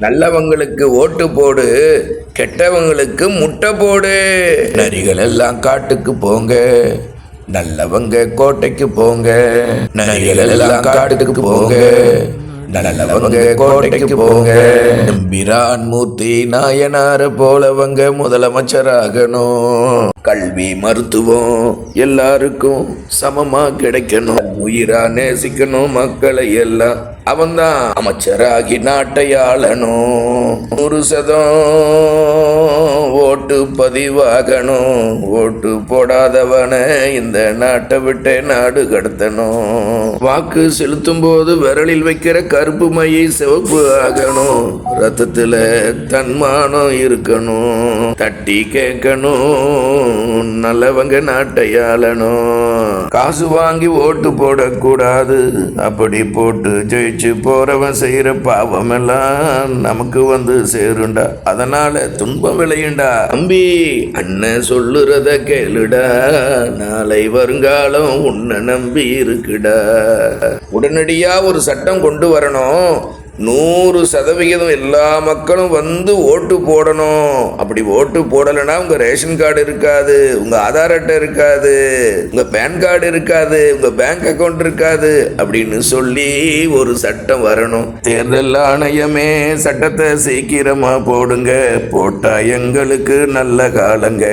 நல்லவங்களுக்கு ஓட்டு போடு, கெட்டவங்களுக்கு முட்டை போடு. நரிகள் எல்லாம் காட்டுக்கு போங்க, நல்லவங்க கோட்டைக்கு போங்க. நரிகள் எல்லாம் காட்டுக்கு போங்க, நல்லவங்க கோட்டைக்கு போங்க. நம்பிரான் மூர்த்தி நாயனார போலவங்க முதலமைச்சராகணும். கல்வி மருத்துவம் எல்லாருக்கும் சமமா கிடைக்கணும். உயிரா நேசிக்கணும் மக்களை எல்லாம். அவன்தான் அமைச்சராகி நாட்டை ஆளணும். 100% ஓட்டு பதிவாகணும். ஓட்டு போடாதவன இந்த நாட்டை விட்டு நாடு கடத்தணும். வாக்கு செலுத்தும் போது விரலில் வைக்கிற கருப்பு மையை சிவப்பு ஆகணும். ரத்தத்துல தன்மானம் இருக்கணும். தட்டி கேட்கணும், நல்லவங்க நாட்டை ஆளணும். காசு வாங்கி ஓட்டு போடக்கூடாது. அப்படி போட்டு ஜெயிச்சு போறவன் செய்யற பாவம் எல்லாம் நமக்கு வந்து சேருண்டா. அதனால துன்பம் விளையுண்டா. தம்பி, அண்ணன் சொல்லுறத கேளுடா. நாளை வருங்காலம் உன்னை நம்பி இருக்குடா. உடனடியா ஒரு சட்டம் கொண்டு வரணும். 100% எல்லா மக்களும் வந்து ஓட்டு போடணும். அப்படி ஓட்டு போடலைன்னா உங்க ரேஷன் கார்டு இருக்காது, உங்க ஆதார் அட்டை இருக்காது, உங்க பேன் கார்டு இருக்காது, உங்க பேங்க் அக்கௌண்ட் இருக்காது அப்படின்னு சொல்லி ஒரு சட்டம் வரணும். தேர்தல் ஆணையமே சட்டத்தை சீக்கிரமா போடுங்க. போட்டா எங்களுக்கு நல்ல காலங்க.